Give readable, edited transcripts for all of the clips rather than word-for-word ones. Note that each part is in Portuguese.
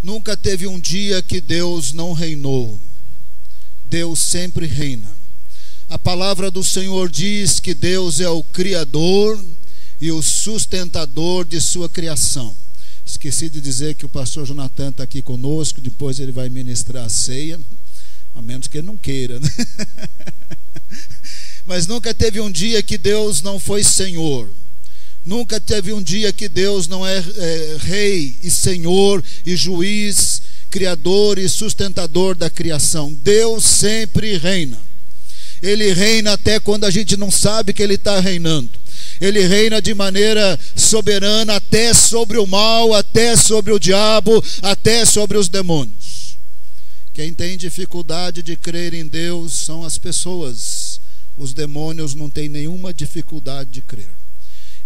Nunca teve um dia que Deus não reinou. Deus sempre reina. A palavra do Senhor diz que Deus é o Criador e o sustentador de sua criação. Esqueci de dizer que o pastor Jonathan está aqui conosco. Depois ele vai ministrar a ceia, a menos que ele não queira, né? Mas nunca teve um dia que Deus não foi Senhor. Nunca teve um dia que Deus não é Rei e Senhor e Juiz, Criador e sustentador da criação. Deus sempre reina. Ele reina até quando a gente não sabe que Ele está reinando. Ele reina de maneira soberana até sobre o mal, até sobre o diabo, até sobre os demônios. Quem tem dificuldade de crer em Deus são as pessoas. Os demônios não têm nenhuma dificuldade de crer.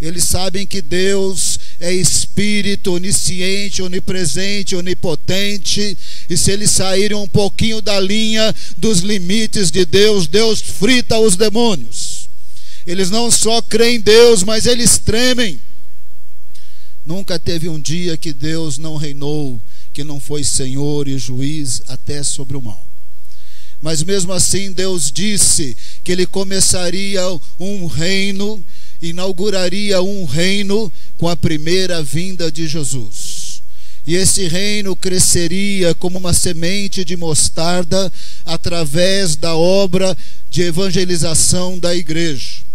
Eles sabem que Deus é Espírito, onisciente, onipresente, onipotente. E se eles saírem um pouquinho da linha dos limites de Deus, Deus frita os demônios. Eles não só creem em Deus, mas eles tremem. Nunca teve um dia que Deus não reinou, que não foi Senhor e juiz até sobre o mal. Mas mesmo assim Deus disse que Ele começaria um reino, inauguraria um reino com a primeira vinda de Jesus. E esse reino cresceria como uma semente de mostarda através da obra de evangelização da igreja.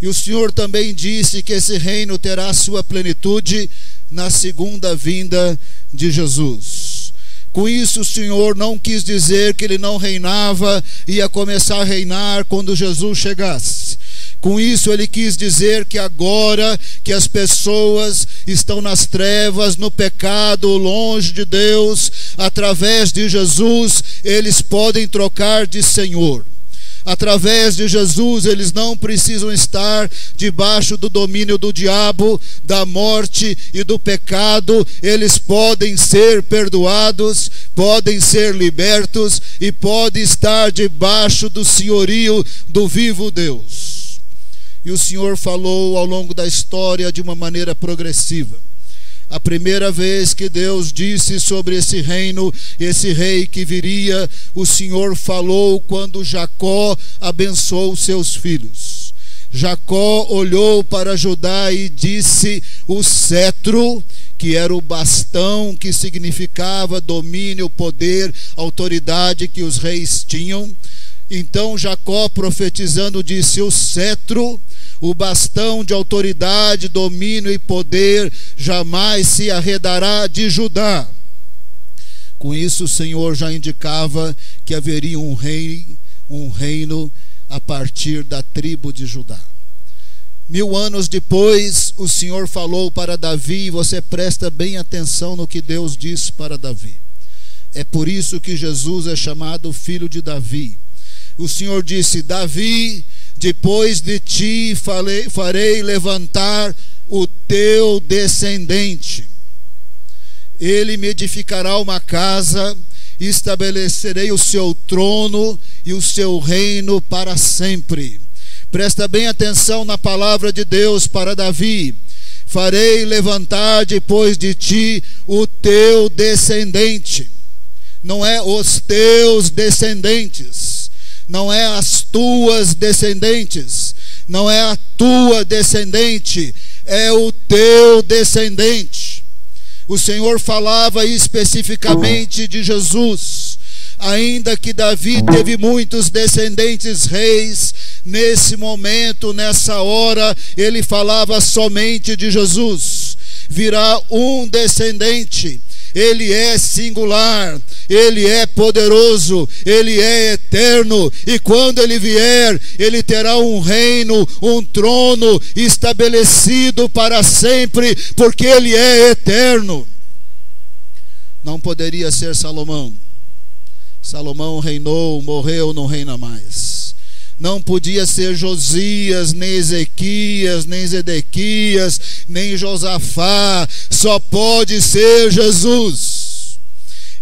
E o Senhor também disse que esse reino terá sua plenitude na segunda vinda de Jesus. Com isso o Senhor não quis dizer que Ele não reinava e ia começar a reinar quando Jesus chegasse. Com isso Ele quis dizer que agora que as pessoas estão nas trevas, no pecado, longe de Deus, através de Jesus, eles podem trocar de Senhor. Através de Jesus, eles não precisam estar debaixo do domínio do diabo, da morte e do pecado. Eles podem ser perdoados, podem ser libertos e podem estar debaixo do senhorio do vivo Deus. E o Senhor falou ao longo da história de uma maneira progressiva. A primeira vez que Deus disse sobre esse reino, esse rei que viria, o Senhor falou quando Jacó abençoou seus filhos. Jacó olhou para Judá e disse: o cetro, que era o bastão que significava domínio, poder, autoridade que os reis tinham. Então Jacó, profetizando, disse: o cetro, o bastão de autoridade, domínio e poder jamais se arredará de Judá. Com isso o Senhor já indicava que haveria um reino a partir da tribo de Judá. 1000 anos depois o Senhor falou para Davi, e você presta bem atenção no que Deus disse para Davi. É por isso que Jesus é chamado filho de Davi. O Senhor disse: Davi, depois de ti farei levantar o teu descendente. Ele me edificará uma casa, e estabelecerei o seu trono e o seu reino para sempre. Presta bem atenção na palavra de Deus para Davi. Farei levantar depois de ti o teu descendente. Não é os teus descendentes. Não é as tuas descendentes, não é a tua descendente, é o teu descendente. O Senhor falava especificamente de Jesus. Ainda que Davi teve muitos descendentes reis, nesse momento, nessa hora, ele falava somente de Jesus. Virá um descendente. Ele é singular, Ele é poderoso, Ele é eterno, e quando Ele vier, Ele terá um reino, um trono estabelecido para sempre, porque Ele é eterno. Não poderia ser Salomão. Salomão reinou, morreu, não reina mais. Não podia ser Josias, nem Ezequias, nem Zedequias, nem Josafá. Só pode ser Jesus.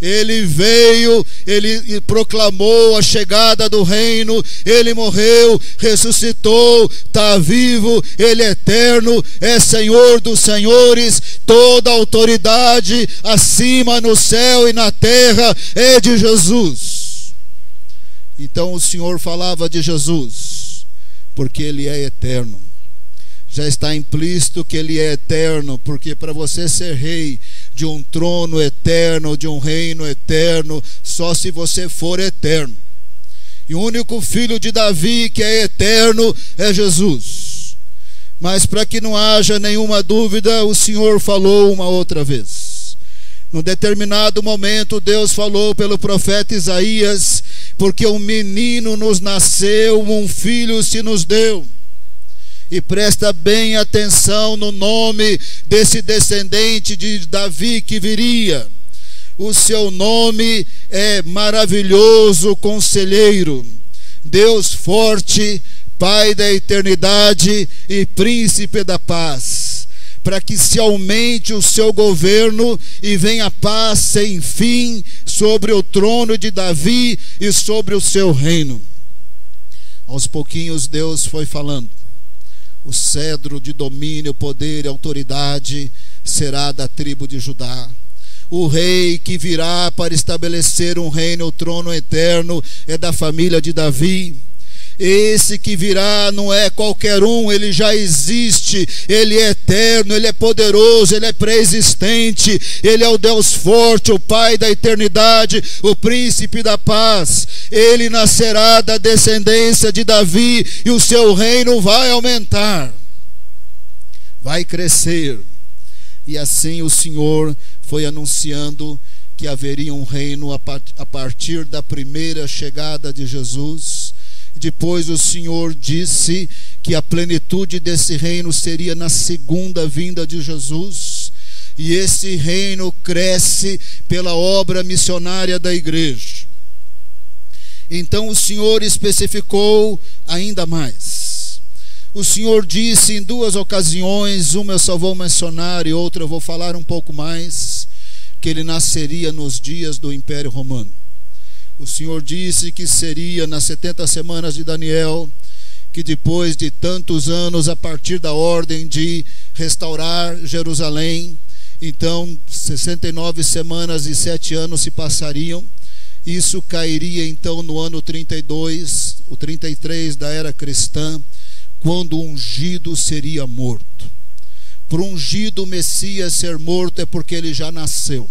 Ele veio, ele proclamou a chegada do reino, ele morreu, ressuscitou, está vivo, ele é eterno, é Senhor dos senhores, toda autoridade acima no céu e na terra é de Jesus. Então o Senhor falava de Jesus, porque ele é eterno. Já está implícito que ele é eterno, porque para você ser rei de um trono eterno, de um reino eterno, só se você for eterno. E o único filho de Davi que é eterno é Jesus. Mas para que não haja nenhuma dúvida, o Senhor falou uma outra vez. Num determinado momento, Deus falou pelo profeta Isaías: porque um menino nos nasceu, um filho se nos deu. E presta bem atenção no nome desse descendente de Davi que viria. O seu nome é Maravilhoso Conselheiro, Deus Forte, Pai da Eternidade e Príncipe da Paz, para que se aumente o seu governo e venha paz sem fim sobre o trono de Davi e sobre o seu reino. Aos pouquinhos Deus foi falando: o cedro de domínio, poder e autoridade será da tribo de Judá. O rei que virá para estabelecer um reino, o trono eterno, é da família de Davi. Esse que virá não é qualquer um, ele já existe, ele é eterno, ele é poderoso, ele é pré-existente, ele é o Deus forte, o Pai da eternidade, o Príncipe da paz. Ele nascerá da descendência de Davi e o seu reino vai aumentar, vai crescer. E assim o Senhor foi anunciando que haveria um reino a partir da primeira chegada de Jesus. Depois o Senhor disse que a plenitude desse reino seria na segunda vinda de Jesus. E esse reino cresce pela obra missionária da igreja. Então o Senhor especificou ainda mais. O Senhor disse em duas ocasiões, uma eu só vou mencionar e outra eu vou falar um pouco mais, que ele nasceria nos dias do Império Romano. O Senhor disse que seria nas 70 semanas de Daniel, que depois de tantos anos, a partir da ordem de restaurar Jerusalém, então 69 semanas e 7 anos se passariam. Isso cairia então no ano 32, o 33 da era cristã, quando o ungido seria morto. Para o ungido o Messias ser morto é porque ele já nasceu.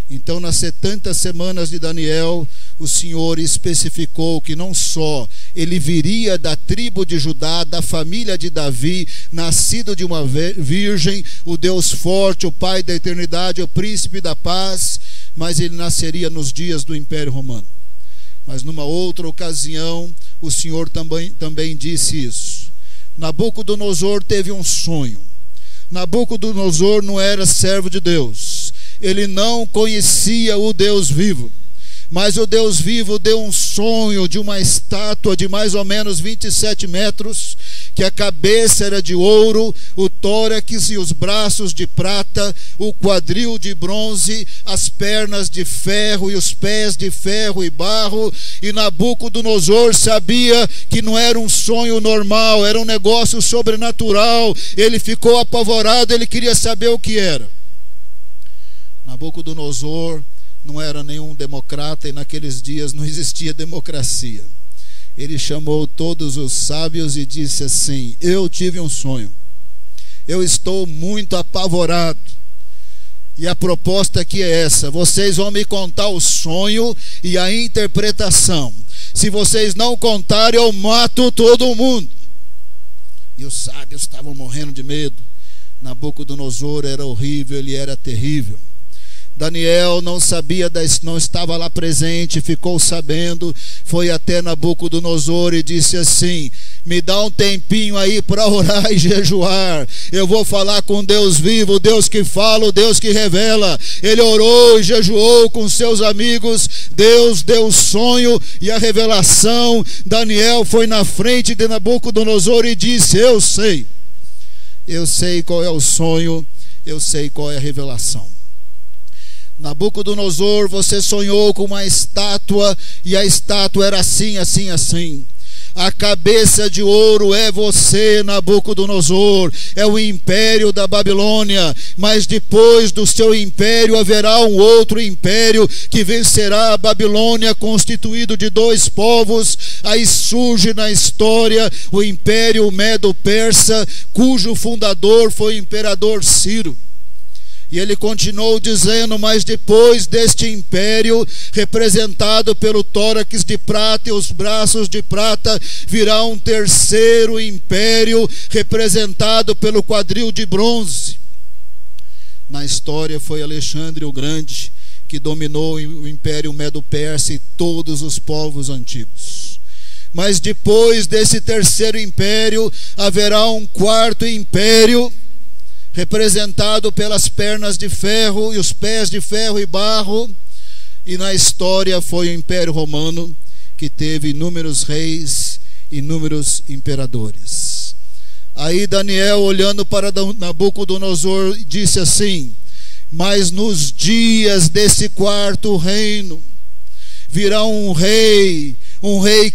Então nas 70 semanas de Daniel, o Senhor especificou que não só ele viria da tribo de Judá, da família de Davi, nascido de uma virgem, o Deus forte, o Pai da eternidade, o Príncipe da paz, mas ele nasceria nos dias do Império Romano. Mas numa outra ocasião, o Senhor também disse isso. Nabucodonosor teve um sonho. Nabucodonosor não era servo de Deus. Ele não conhecia o Deus vivo. Mas o Deus vivo deu um sonho de uma estátua de mais ou menos 27 metros, que a cabeça era de ouro, o tórax e os braços de prata, o quadril de bronze, as pernas de ferro e os pés de ferro e barro. E Nabucodonosor sabia que não era um sonho normal, era um negócio sobrenatural. Ele ficou apavorado, ele queria saber o que era. Nabucodonosor não era nenhum democrata e naqueles dias não existia democracia. Ele chamou todos os sábios e disse assim: eu tive um sonho, eu estou muito apavorado, e a proposta aqui é essa: vocês vão me contar o sonho e a interpretação. Se vocês não contarem, eu mato todo mundo. E os sábios estavam morrendo de medo. Nabucodonosor era horrível, ele era terrível. Daniel não sabia, não estava lá presente, ficou sabendo, foi até Nabucodonosor e disse assim: me dá um tempinho aí para orar e jejuar, eu vou falar com Deus vivo, o Deus que fala, o Deus que revela. Ele orou e jejuou com seus amigos, Deus deu o sonho e a revelação. Daniel foi na frente de Nabucodonosor e disse: eu sei qual é o sonho, eu sei qual é a revelação. Nabucodonosor, você sonhou com uma estátua, e a estátua era assim, assim, assim. A cabeça de ouro é você, Nabucodonosor, é o império da Babilônia, mas depois do seu império haverá um outro império que vencerá a Babilônia, constituído de 2 povos. Aí surge na história o império Medo-Persa, cujo fundador foi o imperador Ciro. E ele continuou dizendo: mas depois deste império, representado pelo tórax de prata e os braços de prata, virá um terceiro império, representado pelo quadril de bronze. Na história foi Alexandre o Grande que dominou o império Medo-Persa e todos os povos antigos. Mas depois desse terceiro império, haverá um quarto império, representado pelas pernas de ferro e os pés de ferro e barro. E na história foi o Império Romano, que teve inúmeros reis, inúmeros imperadores. Aí Daniel, olhando para Nabucodonosor, disse assim: mas nos dias desse quarto reino virá um rei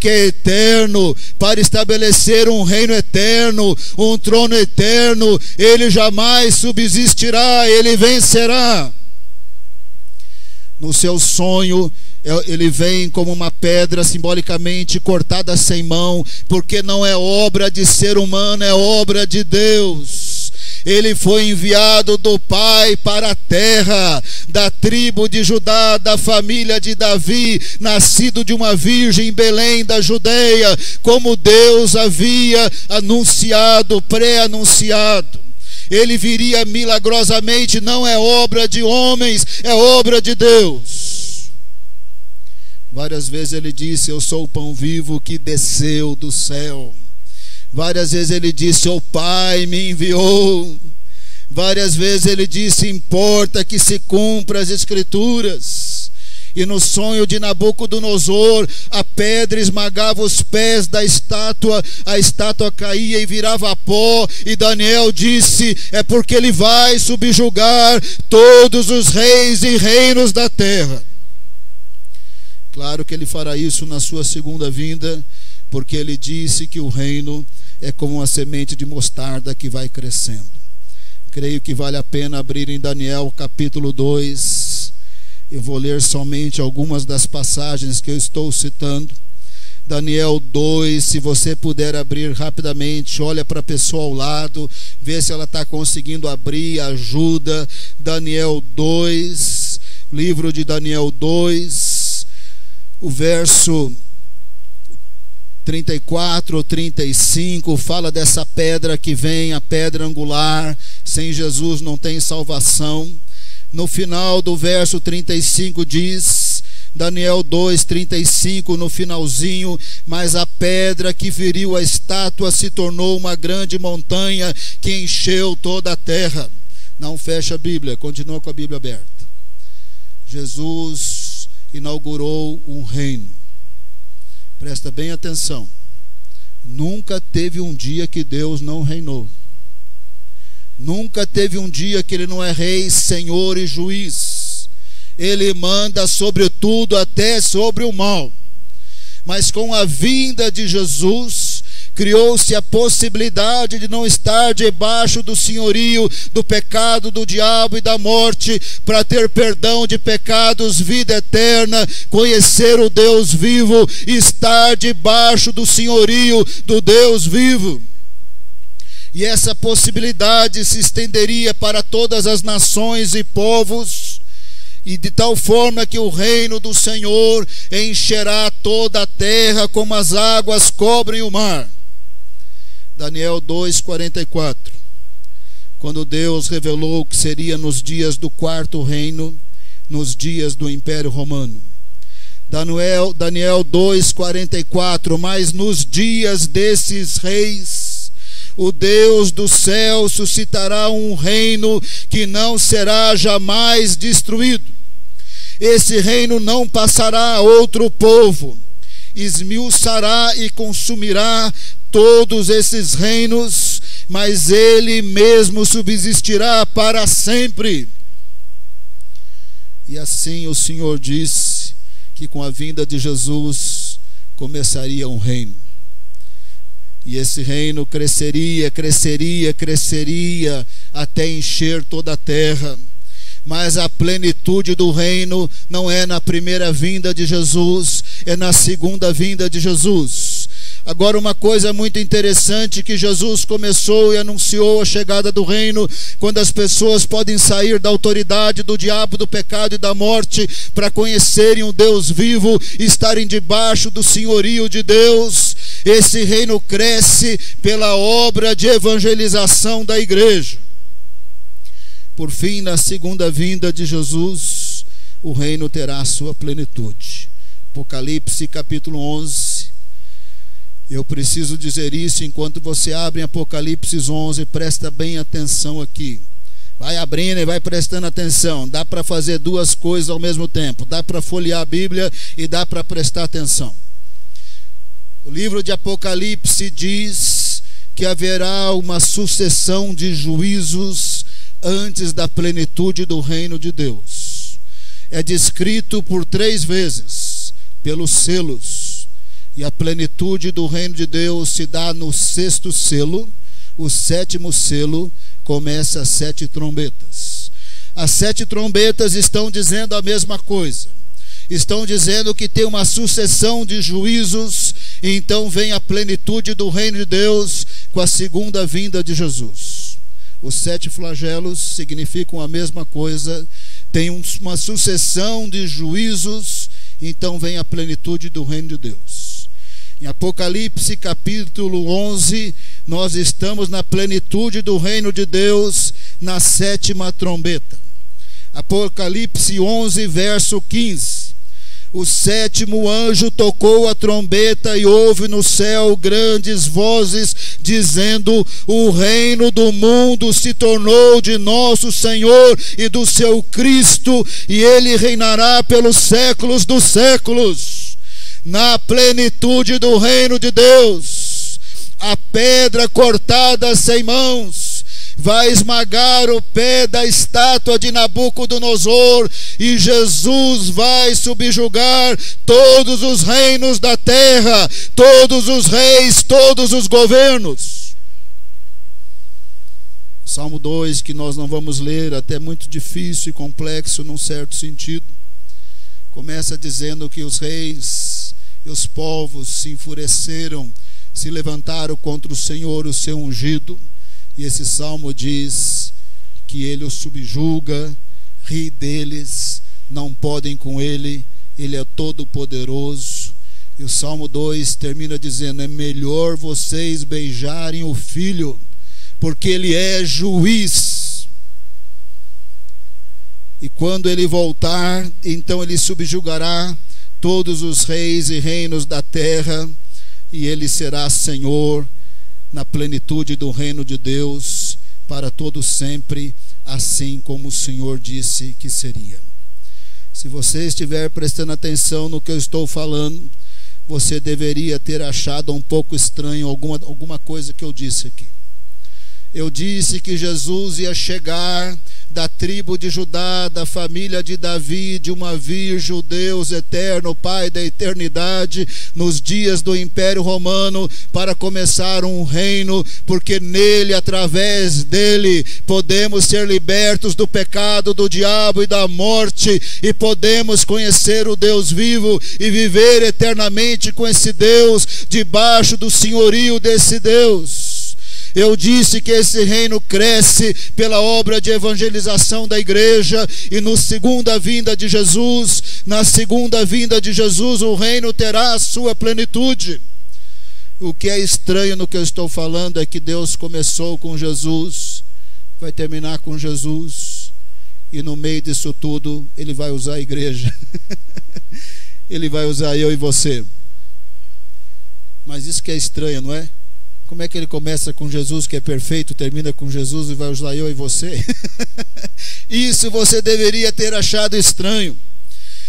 que é eterno, para estabelecer um reino eterno, um trono eterno. Ele jamais subsistirá, ele vencerá. No seu sonho, ele vem como uma pedra simbolicamente cortada sem mão, porque não é obra de ser humano, é obra de Deus. Ele foi enviado do Pai para a terra, da tribo de Judá, da família de Davi, nascido de uma virgem em Belém da Judeia, como Deus havia anunciado, pré-anunciado. Ele viria milagrosamente, não é obra de homens, é obra de Deus. Várias vezes ele disse: eu sou o pão vivo que desceu do céu. Várias vezes ele disse: o Pai me enviou. Várias vezes ele disse: importa que se cumpra as Escrituras. E no sonho de Nabucodonosor, a pedra esmagava os pés da estátua, a estátua caía e virava pó. E Daniel disse: é porque ele vai subjugar todos os reis e reinos da terra. Claro que ele fará isso na sua segunda vinda, porque ele disse que o reino é como uma semente de mostarda que vai crescendo. Creio que vale a pena abrir em Daniel capítulo 2. Eu vou ler somente algumas das passagens que eu estou citando. Daniel 2, se você puder abrir rapidamente, olha para a pessoa ao lado, vê se ela está conseguindo abrir, ajuda. Daniel 2, livro de Daniel 2, o verso 34 ou 35, fala dessa pedra que vem, a pedra angular. Sem Jesus não tem salvação. No final do verso 35 diz, Daniel 2:35, no finalzinho: mas a pedra que feriu a estátua se tornou uma grande montanha que encheu toda a terra. Não fecha a Bíblia, continua com a Bíblia aberta. Jesus inaugurou um reino. Presta bem atenção. Nunca teve um dia que Deus não reinou. Nunca teve um dia que Ele não é rei, senhor e juiz. Ele manda sobre tudo, até sobre o mal. Mas com a vinda de Jesus, criou-se a possibilidade de não estar debaixo do senhorio do pecado, do diabo e da morte, para ter perdão de pecados, vida eterna, conhecer o Deus vivo e estar debaixo do senhorio do Deus vivo. E essa possibilidade se estenderia para todas as nações e povos, e de tal forma que o reino do Senhor encherá toda a terra como as águas cobrem o mar. Daniel 2:44. Quando Deus revelou o que seria nos dias do quarto reino, nos dias do Império Romano. Daniel 2:44. Mas nos dias desses reis, o Deus do céu suscitará um reino que não será jamais destruído. Esse reino não passará a outro povo. Esmiuçará e consumirá todos esses reinos, mas ele mesmo subsistirá para sempre. E assim o Senhor disse que com a vinda de Jesus começaria um reino. E esse reino cresceria, cresceria, cresceria até encher toda a terra. Mas a plenitude do reino não é na primeira vinda de Jesus, é na segunda vinda de Jesus. Agora, uma coisa muito interessante, que Jesus começou e anunciou a chegada do reino quando as pessoas podem sair da autoridade do diabo, do pecado e da morte, para conhecerem o Deus vivo e estarem debaixo do senhorio de Deus. Esse reino cresce pela obra de evangelização da igreja. Por fim, na segunda vinda de Jesus, o reino terá a sua plenitude. Apocalipse capítulo 11. Eu preciso dizer isso enquanto você abre Apocalipse 11, presta bem atenção aqui. Vai abrindo e vai prestando atenção. Dá para fazer duas coisas ao mesmo tempo. Dá para folhear a Bíblia e dá para prestar atenção. O livro de Apocalipse diz que haverá uma sucessão de juízos antes da plenitude do reino de Deus. É descrito por 3 vezes pelos selos. E a plenitude do reino de Deus se dá no 6º selo. O 7º selo começa as 7 trombetas. As 7 trombetas estão dizendo a mesma coisa. Estão dizendo que tem uma sucessão de juízos, e então vem a plenitude do reino de Deus com a segunda vinda de Jesus. Os 7 flagelos significam a mesma coisa. Tem uma sucessão de juízos, então vem a plenitude do reino de Deus. Em Apocalipse capítulo 11, nós estamos na plenitude do reino de Deus, na 7ª trombeta. Apocalipse 11, verso 15. O 7º anjo tocou a trombeta e houve no céu grandes vozes, dizendo: o reino do mundo se tornou de nosso Senhor e do seu Cristo, e ele reinará pelos séculos dos séculos. Na plenitude do reino de Deus, a pedra cortada sem mãos vai esmagar o pé da estátua de Nabucodonosor, e Jesus vai subjugar todos os reinos da terra, todos os reis, todos os governos. Salmo 2, que nós não vamos ler, até muito difícil e complexo num certo sentido, começa dizendo que os reis e os povos se enfureceram, se levantaram contra o Senhor, o seu ungido. E esse salmo diz que ele os subjuga, ri deles, não podem com ele, ele é todo poderoso. E o Salmo 2 termina dizendo: é melhor vocês beijarem o Filho, porque ele é juiz. E quando ele voltar, então ele subjugará todos os reis e reinos da terra, e ele será Senhor na plenitude do reino de Deus para todo sempre, assim como o Senhor disse que seria. Se você estiver prestando atenção no que eu estou falando, você deveria ter achado um pouco estranho alguma coisa que eu disse aqui. Eu disse que Jesus ia chegar da tribo de Judá, da família de Davi, de uma virgem, Deus eterno, Pai da eternidade, nos dias do Império Romano, para começar um reino, porque nele, através dele, podemos ser libertos do pecado, do diabo e da morte, e podemos conhecer o Deus vivo e viver eternamente com esse Deus, debaixo do senhorio desse Deus. Eu disse que esse reino cresce pela obra de evangelização da igreja, e na segunda vinda de Jesus, o reino terá a sua plenitude. O que é estranho no que eu estou falando é que Deus começou com Jesus, vai terminar com Jesus, e no meio disso tudo ele vai usar a igreja. Ele vai usar eu e você. Mas isso que é estranho, não é? Como é que ele começa com Jesus, que é perfeito, termina com Jesus e vai usar eu e você? Isso você deveria ter achado estranho,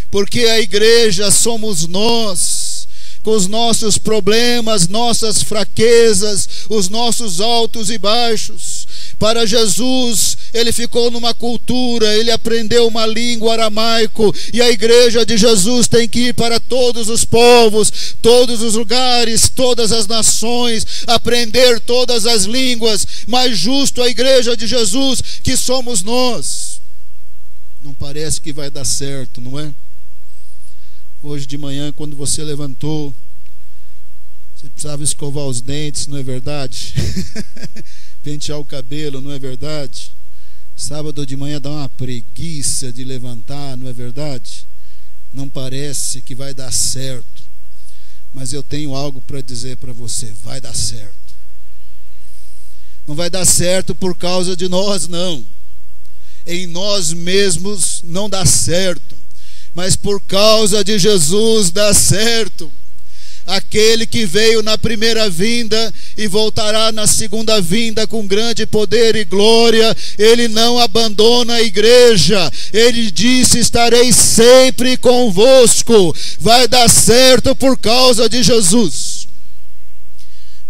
porque a igreja somos nós, com os nossos problemas, nossas fraquezas, os nossos altos e baixos. Para Jesus, ele ficou numa cultura, ele aprendeu uma língua aramaico, e a igreja de Jesus tem que ir para todos os povos, todos os lugares, todas as nações, aprender todas as línguas. Mais justo a igreja de Jesus, que somos nós. Não parece que vai dar certo, não é? Hoje de manhã, quando você levantou, você precisava escovar os dentes, não é verdade? Pentear o cabelo, não é verdade? Sábado de manhã dá uma preguiça de levantar, não é verdade? Não parece que vai dar certo. Mas eu tenho algo para dizer para você: vai dar certo. Não vai dar certo por causa de nós, não. Em nós mesmos não dá certo, mas por causa de Jesus dá certo. Aquele que veio na primeira vinda e voltará na segunda vinda com grande poder e glória, ele não abandona a igreja. Ele disse: estarei sempre convosco. Vai dar certo por causa de Jesus.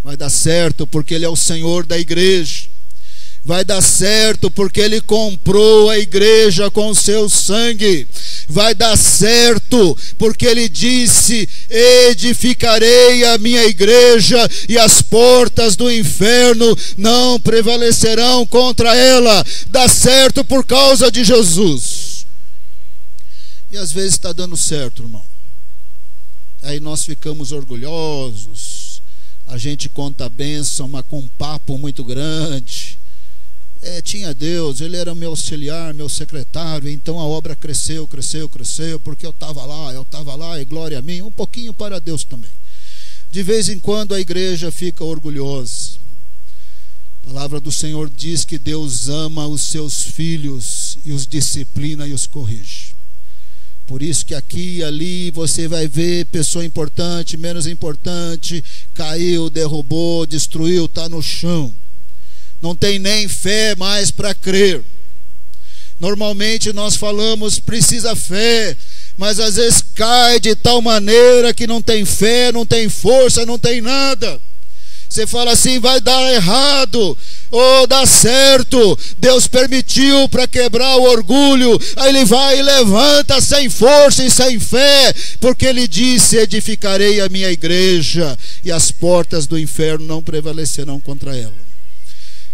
Vai dar certo porque ele é o Senhor da igreja. Vai dar certo porque ele comprou a igreja com o seu sangue. Vai dar certo porque ele disse: edificarei a minha igreja e as portas do inferno não prevalecerão contra ela. Dá certo por causa de Jesus. E às vezes está dando certo, irmão. Aí nós ficamos orgulhosos, a gente conta a bênção, mas com um papo muito grande. Tinha Deus, ele era meu auxiliar, meu secretário, então a obra cresceu, porque eu estava lá, e glória a mim. Um pouquinho para Deus também. De vez em quando a igreja fica orgulhosa. A palavra do Senhor diz que Deus ama os seus filhos e os disciplina e os corrige. Por isso que aqui e ali você vai ver pessoa importante, menos importante, caiu, derrubou, destruiu, está no chão. Não tem nem fé mais para crer. Normalmente nós falamos: precisa fé, mas às vezes cai de tal maneira que não tem fé, não tem força, não tem nada. Você fala assim: vai dar errado, ou dá certo. Deus permitiu para quebrar o orgulho. Aí ele vai e levanta sem força e sem fé, porque ele disse: edificarei a minha igreja e as portas do inferno não prevalecerão contra ela.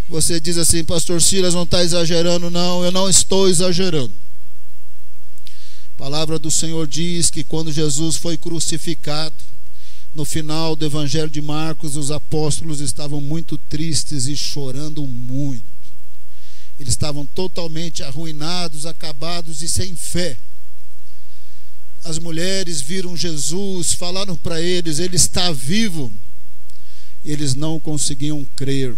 Você diz assim: pastor Silas não está exagerando. Não, eu não estou exagerando. A palavra do Senhor diz que quando Jesus foi crucificado, no final do evangelho de Marcos, os apóstolos estavam muito tristes e chorando muito. Eles estavam totalmente arruinados, acabados e sem fé. As mulheres viram Jesus, falaram para eles: ele está vivo. Eles não conseguiam crer.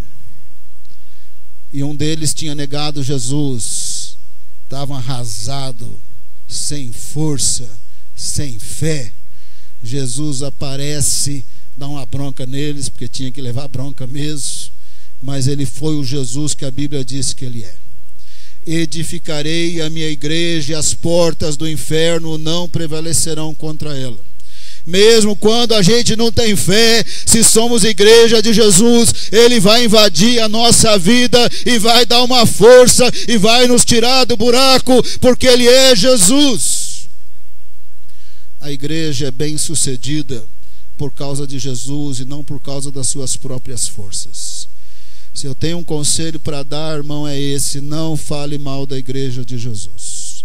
E um deles tinha negado Jesus. Estavam arrasados, sem força, sem fé. Jesus aparece, dá uma bronca neles, porque tinha que levar bronca mesmo. Mas ele foi o Jesus que a Bíblia diz que ele é. Edificarei a minha igreja e as portas do inferno não prevalecerão contra ela. Mesmo quando a gente não tem fé, se somos igreja de Jesus, ele vai invadir a nossa vida e vai dar uma força e vai nos tirar do buraco, porque ele é Jesus. A igreja é bem sucedida por causa de Jesus e não por causa das suas próprias forças. Se eu tenho um conselho para dar, irmão, é esse: não fale mal da igreja de Jesus.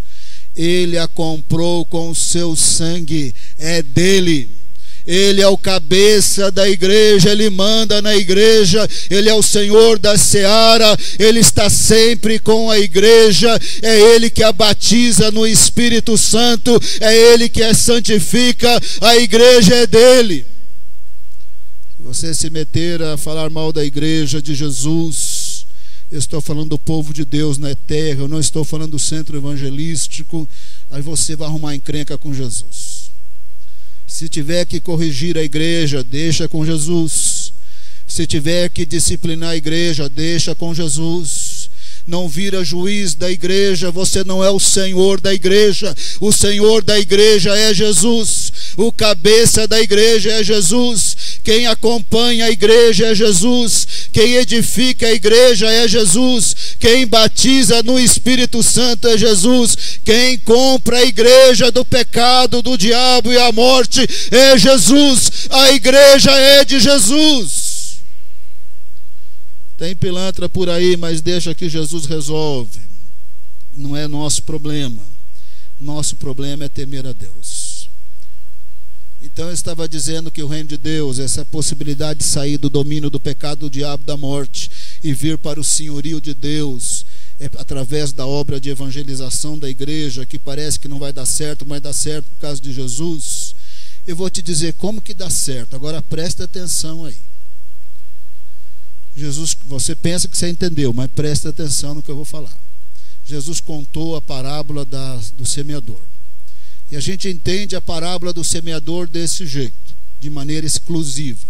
Ele a comprou com o seu sangue, é dele. Ele é o cabeça da igreja, ele manda na igreja, ele é o Senhor da seara, ele está sempre com a igreja, é ele que a batiza no Espírito Santo, é ele que a santifica, a igreja é dele. Se você se meter a falar mal da igreja de Jesus, eu estou falando do povo de Deus na terra, eu não estou falando do centro evangelístico, aí você vai arrumar encrenca com Jesus. Se tiver que corrigir a igreja, deixa com Jesus. Se tiver que disciplinar a igreja, deixa com Jesus. não vira juiz da igreja, você não é o Senhor da igreja. O Senhor da igreja é Jesus. O cabeça da igreja é Jesus. Quem acompanha a igreja é Jesus. Quem edifica a igreja é Jesus. Quem batiza no Espírito Santo é Jesus. Quem compra a igreja do pecado, do diabo e a morte é Jesus. A igreja é de Jesus. Tem pilantra por aí, mas deixa que Jesus resolve. Não é nosso problema. Nosso problema é temer a Deus. Então eu estava dizendo que o reino de Deus, essa possibilidade de sair do domínio do pecado, do diabo, da morte e vir para o senhorio de Deus, é através da obra de evangelização da igreja, que parece que não vai dar certo, mas dá certo por causa de Jesus. Eu vou te dizer como que dá certo. Agora presta atenção aí. Jesus, você pensa que você entendeu, mas presta atenção no que eu vou falar. Jesus contou a parábola do semeador. E a gente entende a parábola do semeador desse jeito, de maneira exclusiva.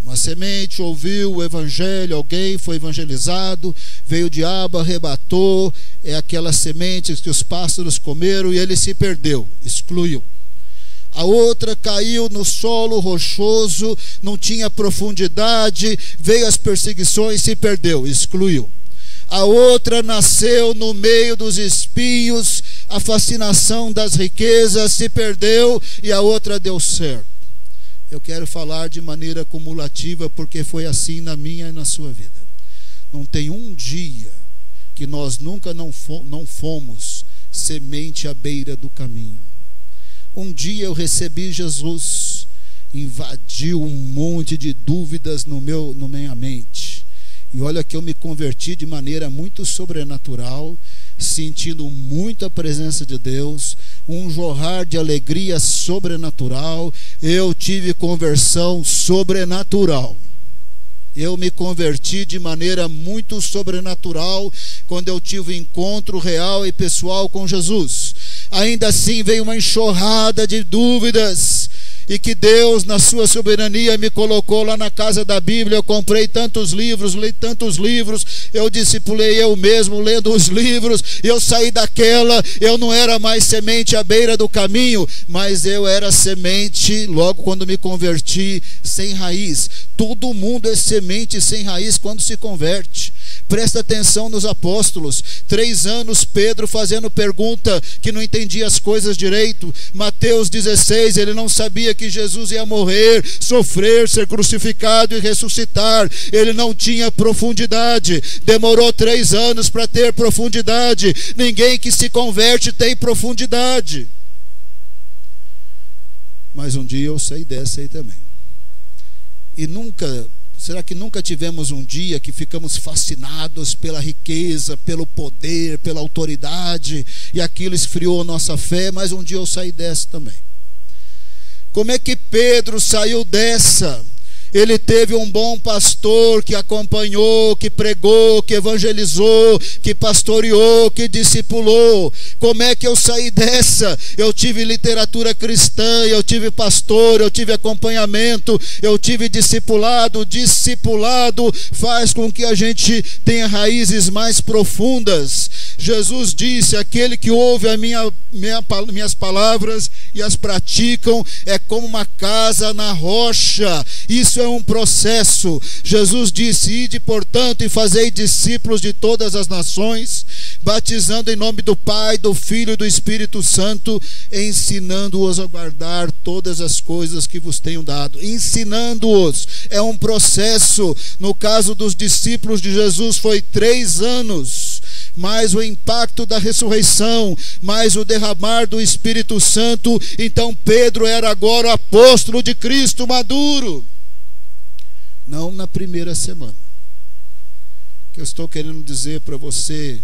Uma semente ouviu o evangelho, alguém foi evangelizado, veio o diabo, arrebatou, é aquela semente que os pássaros comeram e ele se perdeu, excluiu. A outra caiu no solo rochoso, não tinha profundidade, veio as perseguições, se perdeu, excluiu. A outra nasceu no meio dos espinhos, a fascinação das riquezas, se perdeu, e a outra deu certo. Eu quero falar de maneira cumulativa, porque foi assim na minha e na sua vida. Não tem um dia que nós nunca não fomos semente à beira do caminho. Um dia eu recebi Jesus, invadiu um monte de dúvidas na minha mente. E olha que eu me converti de maneira muito sobrenatural, sentindo muito a presença de Deus, um jorrar de alegria sobrenatural. Eu tive conversão sobrenatural. Eu me converti de maneira muito sobrenatural quando eu tive um encontro real e pessoal com Jesus. Ainda assim veio uma enxurrada de dúvidas, e que Deus, na sua soberania, me colocou lá na casa da Bíblia. Eu comprei tantos livros, li tantos livros, eu discipulei eu mesmo lendo os livros. Eu saí daquela, eu não era mais semente à beira do caminho, mas eu era semente, logo quando me converti, sem raiz. Todo mundo é semente sem raiz quando se converte. Presta atenção nos apóstolos. 3 anos Pedro fazendo pergunta, que não entendia as coisas direito. Mateus 16, ele não sabia que Jesus ia morrer, sofrer, ser crucificado e ressuscitar. Ele não tinha profundidade. Demorou 3 anos para ter profundidade. Ninguém que se converte tem profundidade. Mas um dia eu saí dessa aí também. E será que nunca tivemos um dia que ficamos fascinados pela riqueza, pelo poder, pela autoridade, e aquilo esfriou nossa fé? Mas um dia eu saí dessa também. Como é que Pedro saiu dessa? Ele teve um bom pastor que acompanhou, que pregou, que evangelizou, que pastoreou, que discipulou. Como é que eu saí dessa? Eu tive literatura cristã, eu tive pastor, eu tive acompanhamento, eu tive discipulado. Discipulado faz com que a gente tenha raízes mais profundas. Jesus disse: aquele que ouve minhas palavras e as praticam é como uma casa na rocha. Isso é um processo. Jesus disse: ide, portanto, e fazei discípulos de todas as nações, batizando em nome do Pai, do Filho e do Espírito Santo, ensinando-os a guardar todas as coisas que vos tenho dado. Ensinando-os é um processo. No caso dos discípulos de Jesus foi 3 anos, mais o impacto da ressurreição, mais o derramar do Espírito Santo. Então Pedro era agora o apóstolo de Cristo maduro. Não na primeira semana. Que eu estou querendo dizer para você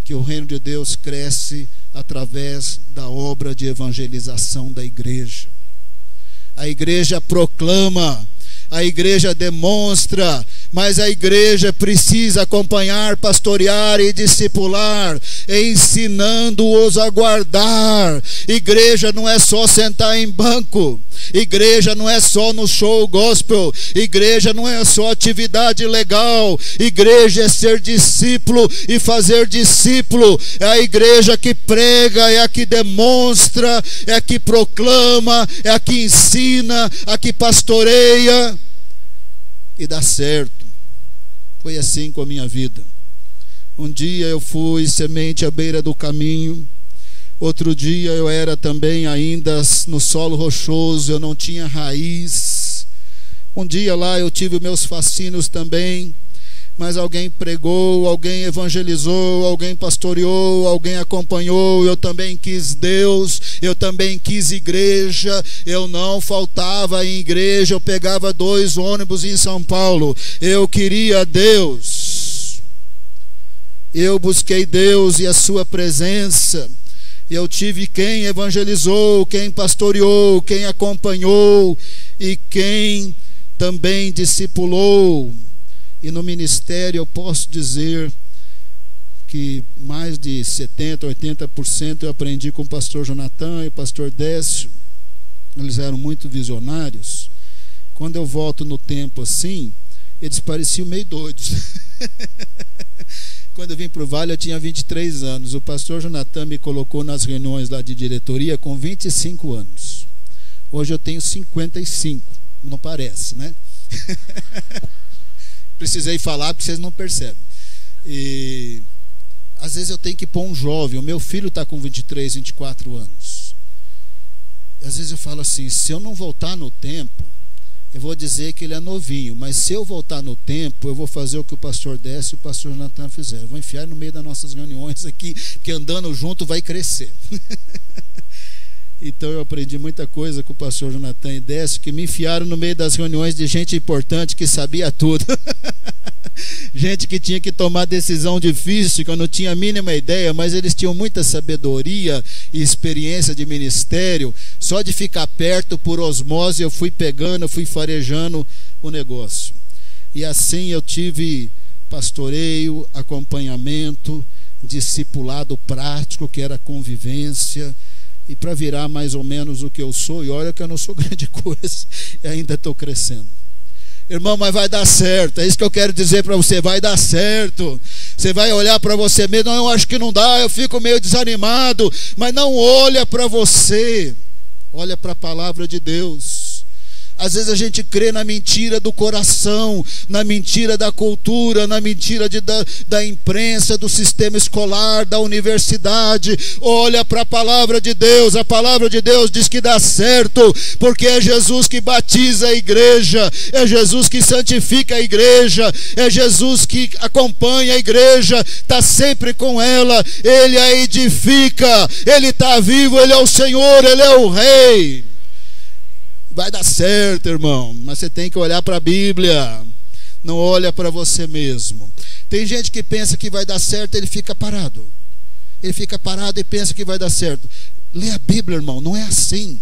que o reino de Deus cresce através da obra de evangelização da igreja. A igreja proclama, a igreja demonstra, mas a igreja precisa acompanhar, pastorear e discipular, ensinando-os a guardar. Igreja não é só sentar em banco, igreja não é só no show gospel, igreja não é só atividade legal, igreja é ser discípulo e fazer discípulo. É a igreja que prega, é a que demonstra, é a que proclama, é a que ensina, a que pastoreia e dá certo. Foi assim com a minha vida. Um dia eu fui semente à beira do caminho, outro dia eu era também ainda no solo rochoso, eu não tinha raiz. Um dia lá eu tive meus fascínios também, mas alguém pregou, alguém evangelizou, alguém pastoreou, alguém acompanhou. Eu também quis Deus, eu também quis igreja. Eu não faltava em igreja, eu pegava 2 ônibus em São Paulo. Eu queria Deus, eu busquei Deus e a sua presença. Eu tive quem evangelizou, quem pastoreou, quem acompanhou e quem também discipulou. E no ministério eu posso dizer que mais de 70%, 80% eu aprendi com o pastor Jonathan e o pastor Décio. Eles eram muito visionários. Quando eu volto no tempo assim, eles pareciam meio doidos. Quando eu vim para o Vale eu tinha 23 anos. O pastor Jonathan me colocou nas reuniões lá de diretoria com 25 anos. Hoje eu tenho 55. Não parece, né? Precisei falar porque vocês não percebem. E às vezes eu tenho que pôr um jovem. O meu filho está com 23, 24 anos. E às vezes eu falo assim: se eu não voltar no tempo, eu vou dizer que ele é novinho. Mas se eu voltar no tempo, eu vou fazer o que o pastor Décio e o pastor Natan fizeram. Eu vou enfiar no meio das nossas reuniões aqui, que andando junto vai crescer. Então eu aprendi muita coisa com o pastor Jonathan e Décio, que me enfiaram no meio das reuniões de gente importante que sabia tudo. Gente que tinha que tomar decisão difícil, que eu não tinha a mínima ideia, mas eles tinham muita sabedoria e experiência de ministério. Só de ficar perto, por osmose, eu fui pegando, eu fui farejando o negócio. E assim eu tive pastoreio, acompanhamento, discipulado prático, que era convivência. E para virar mais ou menos o que eu sou, e olha que eu não sou grande coisa, e ainda estou crescendo. Irmão, mas vai dar certo, é isso que eu quero dizer para você, vai dar certo. Você vai olhar para você mesmo: não, eu acho que não dá, eu fico meio desanimado. Mas não olha para você, olha para a palavra de Deus. Às vezes a gente crê na mentira do coração, na mentira da cultura, na mentira da imprensa, do sistema escolar, da universidade. Olha para a palavra de Deus. A palavra de Deus diz que dá certo, porque é Jesus que batiza a igreja, é Jesus que santifica a igreja, é Jesus que acompanha a igreja, está sempre com ela, Ele a edifica, Ele está vivo, Ele é o Senhor, Ele é o Rei. Vai dar certo, irmão, mas você tem que olhar para a Bíblia, não olha para você mesmo. Tem gente que pensa que vai dar certo, ele fica parado. Ele fica parado e pensa que vai dar certo. Lê a Bíblia, irmão, não é assim.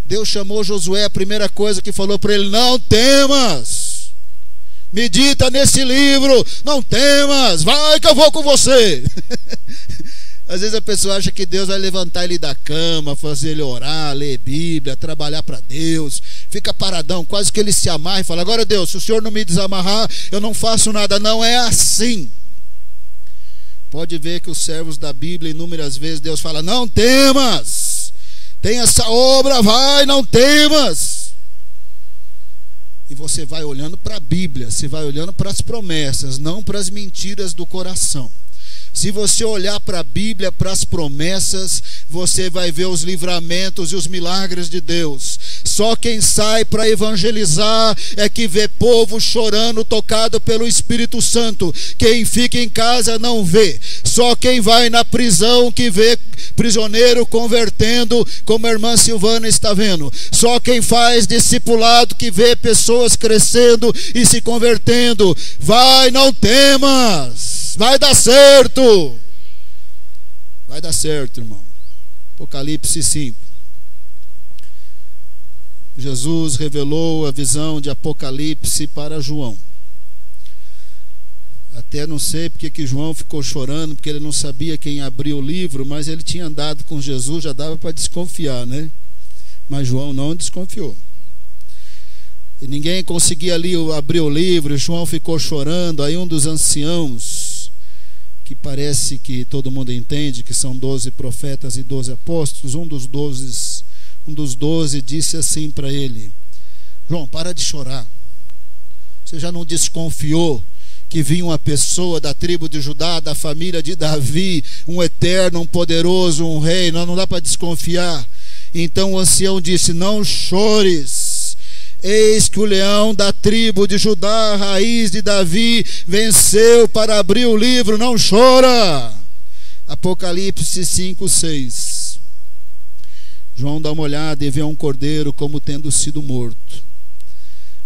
Deus chamou Josué, a primeira coisa que falou para ele: não temas. Medita nesse livro, não temas, vai que eu vou com você. Às vezes a pessoa acha que Deus vai levantar ele da cama, fazer ele orar, ler Bíblia, trabalhar para Deus. Fica paradão, quase que ele se amarra e fala: agora Deus, se o Senhor não me desamarrar, eu não faço nada. Não é assim. Pode ver que os servos da Bíblia, inúmeras vezes Deus fala: não temas, tem essa obra, vai, não temas. E você vai olhando para a Bíblia, você vai olhando para as promessas, não para as mentiras do coração. Se você olhar para a Bíblia, para as promessas, você vai ver os livramentos e os milagres de Deus. Só quem sai para evangelizar é que vê povo chorando, tocado pelo Espírito Santo. Quem fica em casa não vê. Só quem vai na prisão que vê prisioneiro convertendo, como a irmã Silvana está vendo. Só quem faz discipulado que vê pessoas crescendo e se convertendo. Vai, não temas. Vai dar certo. Vai dar certo, irmão. Apocalipse 5. Jesus revelou a visão de Apocalipse para João. Até não sei porque que João ficou chorando, porque ele não sabia quem abriu o livro, mas ele tinha andado com Jesus, já dava para desconfiar, né? Mas João não desconfiou. E ninguém conseguia ali abrir o livro, e João ficou chorando. Aí um dos anciãos, que parece que todo mundo entende que são 12 profetas e 12 apóstolos, um dos 12 disse assim para ele: João, para de chorar. Você já não desconfiou que vinha uma pessoa da tribo de Judá, da família de Davi, um eterno, um poderoso, um rei? Não dá para desconfiar. Então o ancião disse: não chores, eis que o leão da tribo de Judá, raiz de Davi, venceu para abrir o livro, não chora. Apocalipse 5:6. João dá uma olhada e vê um cordeiro como tendo sido morto.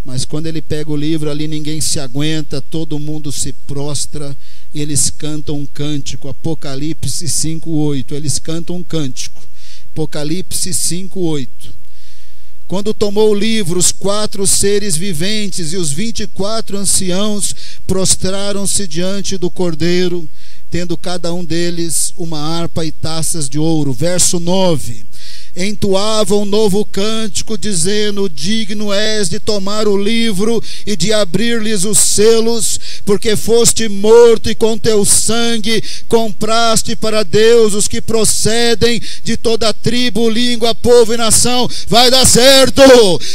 Mas quando ele pega o livro, ali ninguém se aguenta, todo mundo se prostra, e eles cantam um cântico. Apocalipse 5:8. Eles cantam um cântico. Apocalipse 5:8. Quando tomou o livro, os 4 seres viventes e os 24 anciãos prostraram-se diante do cordeiro, tendo cada um deles uma harpa e taças de ouro. Verso 9. Entoavam um novo cântico, dizendo: digno és de tomar o livro e de abrir-lhes os selos, porque foste morto e com teu sangue compraste para Deus os que procedem de toda tribo, língua, povo e nação. Vai dar certo,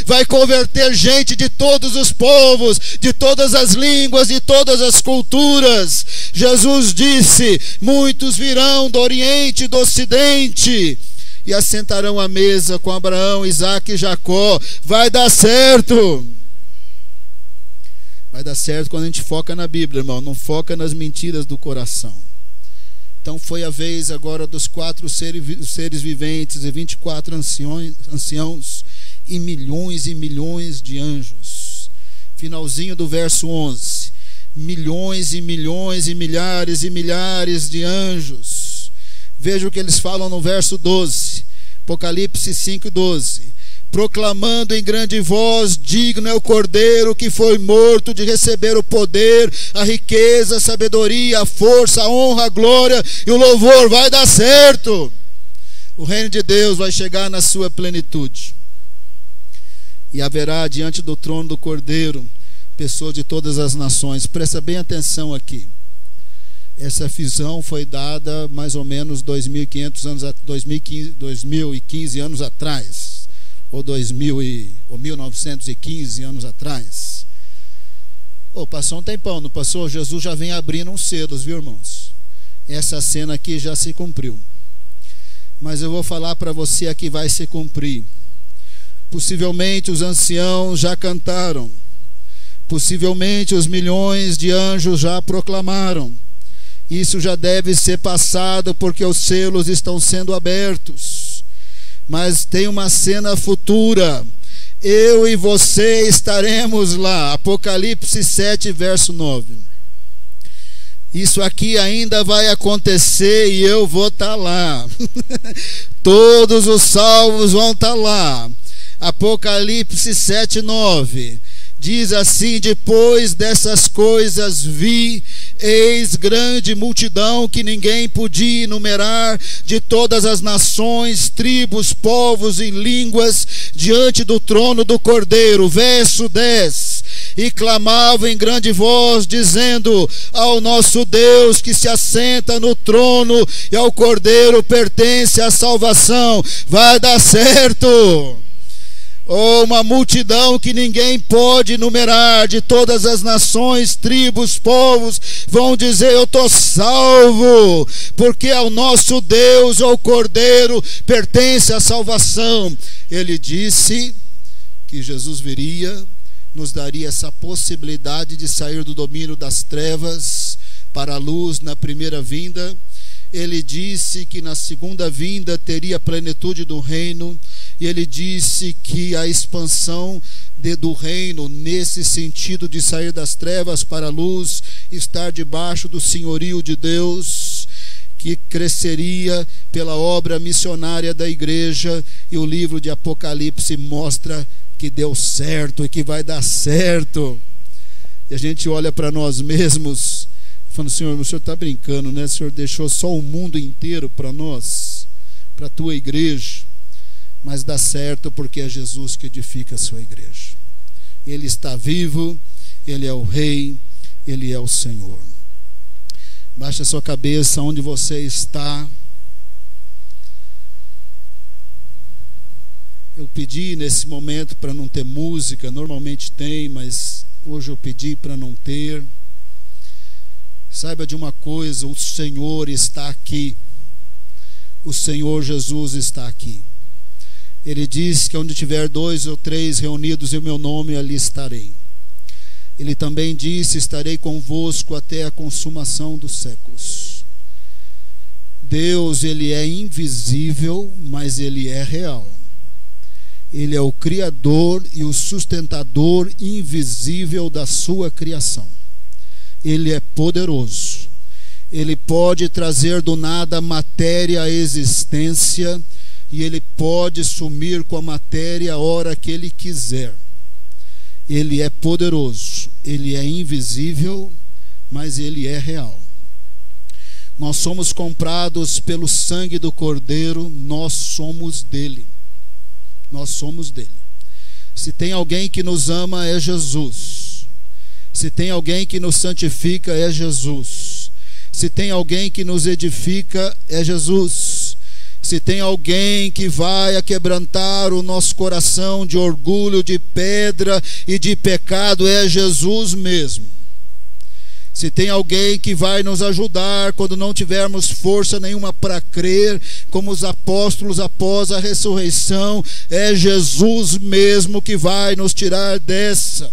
vai converter gente de todos os povos, de todas as línguas, de todas as culturas. Jesus disse: muitos virão do Oriente e do Ocidente e assentarão à mesa com Abraão, Isaque e Jacó. Vai dar certo. Vai dar certo quando a gente foca na Bíblia, irmão, não foca nas mentiras do coração. Então foi a vez agora dos 4 seres viventes e 24 anciãos e milhões de anjos. Finalzinho do verso 11. Milhões e milhões e milhares de anjos. Veja o que eles falam no verso 12, Apocalipse 5:12. Proclamando em grande voz: digno é o cordeiro que foi morto de receber o poder, a riqueza, a sabedoria, a força, a honra, a glória e o louvor. Vai dar certo. O reino de Deus vai chegar na sua plenitude. E haverá diante do trono do cordeiro pessoas de todas as nações. Presta bem atenção aqui. Essa visão foi dada mais ou menos 2015 anos atrás, ou 1915 anos atrás. Passou um tempão, não passou? Jesus já vem abrindo uns selos, viu, irmãos? Essa cena aqui já se cumpriu. Mas eu vou falar para você a que vai se cumprir. Possivelmente os anciãos já cantaram. Possivelmente os milhões de anjos já proclamaram. Isso já deve ser passado porque os selos estão sendo abertos. Mas tem uma cena futura. Eu e você estaremos lá. Apocalipse 7, verso 9. Isso aqui ainda vai acontecer e eu vou estar lá. Todos os salvos vão estar lá. Apocalipse 7, 9. Diz assim: depois dessas coisas vi, eis grande multidão que ninguém podia enumerar, de todas as nações, tribos, povos e línguas, diante do trono do Cordeiro. Verso 10. E clamava em grande voz, dizendo: ao nosso Deus que se assenta no trono e ao Cordeiro pertence a salvação. Vai dar certo. Uma multidão que ninguém pode enumerar, de todas as nações, tribos, povos, vão dizer: eu estou salvo, porque ao nosso Deus, ao Cordeiro, pertence a salvação. Ele disse que Jesus viria, nos daria essa possibilidade de sair do domínio das trevas para a luz na primeira vinda. Ele disse que na segunda vinda teria a plenitude do reino. E ele disse que a expansão do reino, nesse sentido de sair das trevas para a luz, estar debaixo do senhorio de Deus, que cresceria pela obra missionária da igreja. E o livro de Apocalipse mostra que deu certo e que vai dar certo. E a gente olha para nós mesmos falando: Senhor, o Senhor está brincando, né? O Senhor deixou só o mundo inteiro para nós, para a tua igreja. Mas dá certo, porque é Jesus que edifica a sua igreja. Ele está vivo, Ele é o Rei, Ele é o Senhor. Baixe a sua cabeça onde você está. Eu pedi nesse momento para não ter música, normalmente tem, mas hoje eu pedi para não ter. Saiba de uma coisa: o Senhor está aqui. O Senhor Jesus está aqui. Ele diz que onde tiver 2 ou 3 reunidos em meu nome, ali estarei. Ele também disse: estarei convosco até a consumação dos séculos. Deus, Ele é invisível, mas Ele é real. Ele é o Criador e o sustentador invisível da sua criação. Ele é poderoso. Ele pode trazer do nada a matéria à existência, e Ele pode sumir com a matéria a hora que Ele quiser. Ele é poderoso, Ele é invisível, mas Ele é real. Nós somos comprados pelo sangue do Cordeiro, nós somos dele. Nós somos dele. Se tem alguém que nos ama, é Jesus. Se tem alguém que nos santifica, é Jesus. Se tem alguém que nos edifica, é Jesus. Se tem alguém que vai aquebrantar o nosso coração de orgulho, de pedra e de pecado, é Jesus mesmo. Se tem alguém que vai nos ajudar quando não tivermos força nenhuma para crer, como os apóstolos após a ressurreição, é Jesus mesmo que vai nos tirar dessa.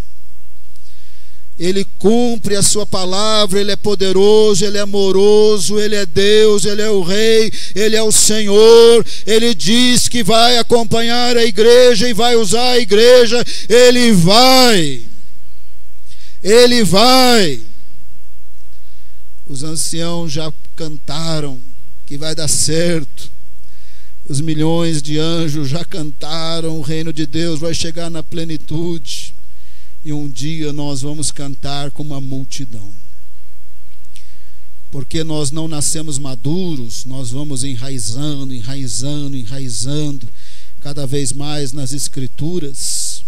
Ele cumpre a sua palavra, Ele é poderoso, Ele é amoroso, Ele é Deus, Ele é o Rei, Ele é o Senhor. Ele diz que vai acompanhar a igreja e vai usar a igreja. Ele vai. Ele vai. Os anciãos já cantaram que vai dar certo. Os milhões de anjos já cantaram, o reino de Deus vai chegar na plenitude. E um dia nós vamos cantar com uma multidão. Porque nós não nascemos maduros, nós vamos enraizando, enraizando, enraizando cada vez mais nas Escrituras.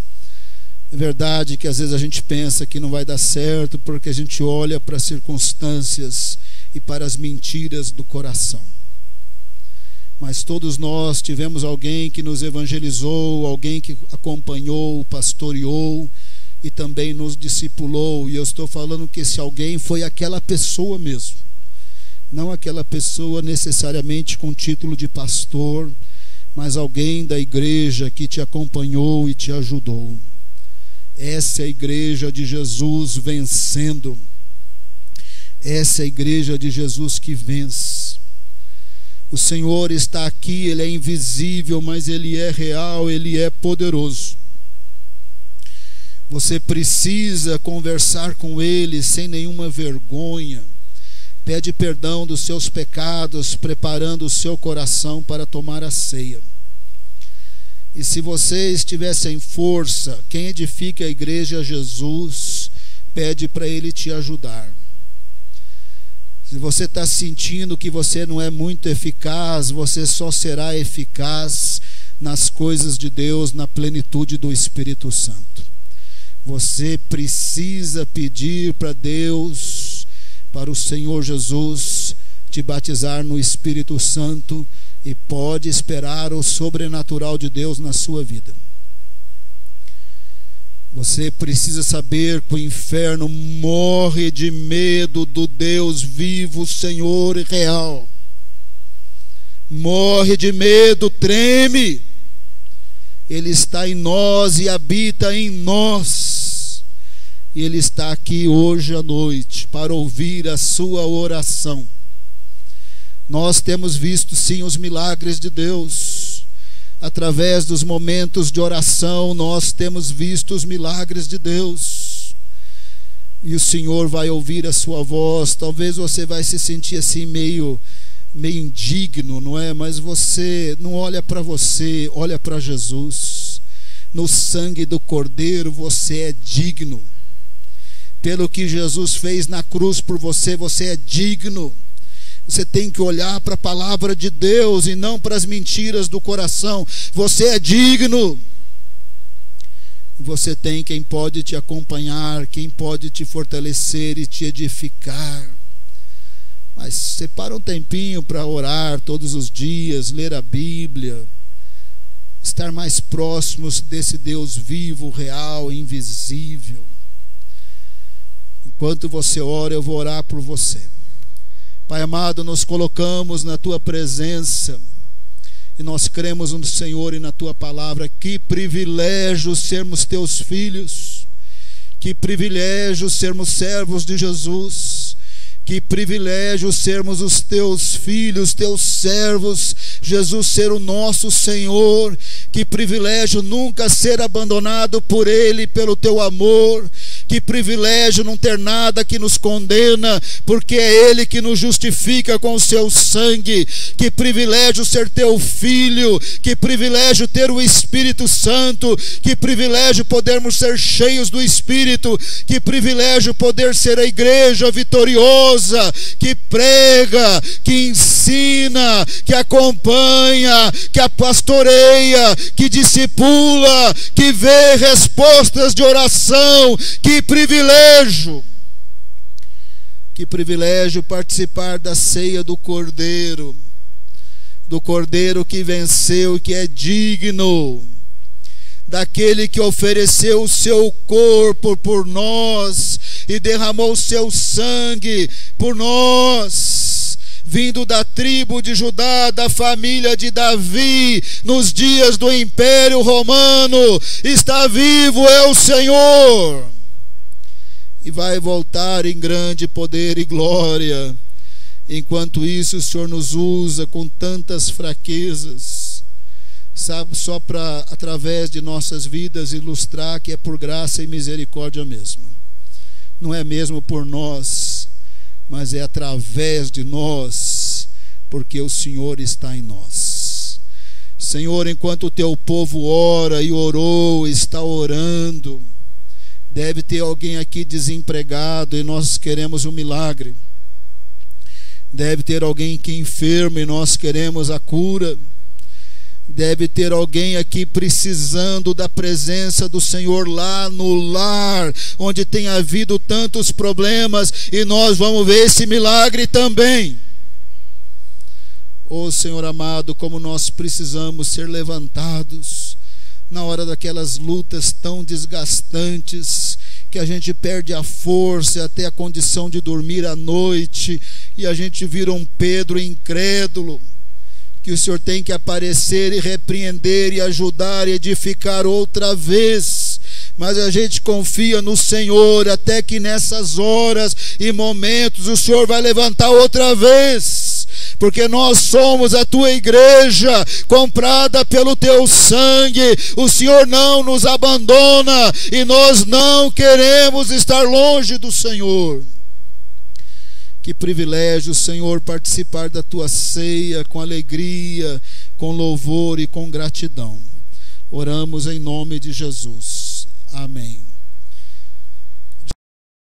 É verdade que às vezes a gente pensa que não vai dar certo porque a gente olha para as circunstâncias e para as mentiras do coração. Mas todos nós tivemos alguém que nos evangelizou, alguém que acompanhou, pastoreou e também nos discipulou. E eu estou falando que esse alguém foi aquela pessoa mesmo. Não aquela pessoa necessariamente com título de pastor, mas alguém da igreja que te acompanhou e te ajudou. Essa é a igreja de Jesus vencendo. Essa é a igreja de Jesus que vence. O Senhor está aqui, Ele é invisível, mas Ele é real, Ele é poderoso. Você precisa conversar com Ele sem nenhuma vergonha. Pede perdão dos seus pecados, preparando o seu coração para tomar a ceia. E se você estiver sem força, quem edifica a igreja é Jesus. Pede para Ele te ajudar. Se você está sentindo que você não é muito eficaz, você só será eficaz nas coisas de Deus, na plenitude do Espírito Santo. Você precisa pedir para Deus, para o Senhor Jesus, te batizar no Espírito Santo, e pode esperar o sobrenatural de Deus na sua vida. Você precisa saber que o inferno morre de medo do Deus vivo, Senhor e real. Morre de medo, treme. Ele está em nós e habita em nós. E Ele está aqui hoje à noite para ouvir a sua oração. Nós temos visto sim os milagres de Deus. Através dos momentos de oração, nós temos visto os milagres de Deus. E o Senhor vai ouvir a sua voz. Talvez você vai se sentir assim meio indigno, não é? Mas você não olha para você, olha para Jesus. No sangue do Cordeiro você é digno. Pelo que Jesus fez na cruz por você, você é digno. Você tem que olhar para a palavra de Deus e não para as mentiras do coração. Você é digno. Você tem quem pode te acompanhar, quem pode te fortalecer e te edificar. Mas separa um tempinho para orar todos os dias, ler a Bíblia, estar mais próximos desse Deus vivo, real, invisível. Enquanto você ora, eu vou orar por você. Pai amado, nos colocamos na Tua presença e nós cremos no Senhor e na Tua palavra. Que privilégio sermos Teus filhos, que privilégio sermos servos de Jesus, que privilégio sermos os Teus filhos, Teus servos, Jesus ser o nosso Senhor. Que privilégio nunca ser abandonado por Ele, pelo Teu amor. Que privilégio não ter nada que nos condena, porque é Ele que nos justifica com o Seu sangue. Que privilégio ser Teu filho. Que privilégio ter o Espírito Santo. Que privilégio podermos ser cheios do Espírito. Que privilégio poder ser a igreja vitoriosa, que prega, que ensina, que acompanha, que pastoreia, que discipula, que vê respostas de oração. Que privilégio! Que privilégio participar da ceia do Cordeiro que venceu e que é digno, daquele que ofereceu o seu corpo por nós e derramou o seu sangue por nós, vindo da tribo de Judá, da família de Davi, nos dias do Império Romano. Está vivo, é o Senhor, e vai voltar em grande poder e glória. Enquanto isso, o Senhor nos usa com tantas fraquezas, sabe, só para, através de nossas vidas, ilustrar que é por graça e misericórdia mesmo. Não é mesmo por nós, mas é através de nós, porque o Senhor está em nós. Senhor, enquanto o Teu povo ora e orou, está orando, deve ter alguém aqui desempregado e nós queremos um milagre. Deve ter alguém que é enfermo e nós queremos a cura. Deve ter alguém aqui precisando da presença do Senhor lá no lar, onde tem havido tantos problemas, e nós vamos ver esse milagre também. Oh Senhor amado, como nós precisamos ser levantados na hora daquelas lutas tão desgastantes, que a gente perde a força, até a condição de dormir à noite, e a gente vira um Pedro incrédulo. Que o Senhor tem que aparecer e repreender e ajudar e edificar outra vez. Mas a gente confia no Senhor, até que nessas horas e momentos o Senhor vai levantar outra vez. Porque nós somos a Tua igreja, comprada pelo Teu sangue. O Senhor não nos abandona e nós não queremos estar longe do Senhor. Que privilégio, Senhor, participar da Tua ceia com alegria, com louvor e com gratidão. Oramos em nome de Jesus. Amém.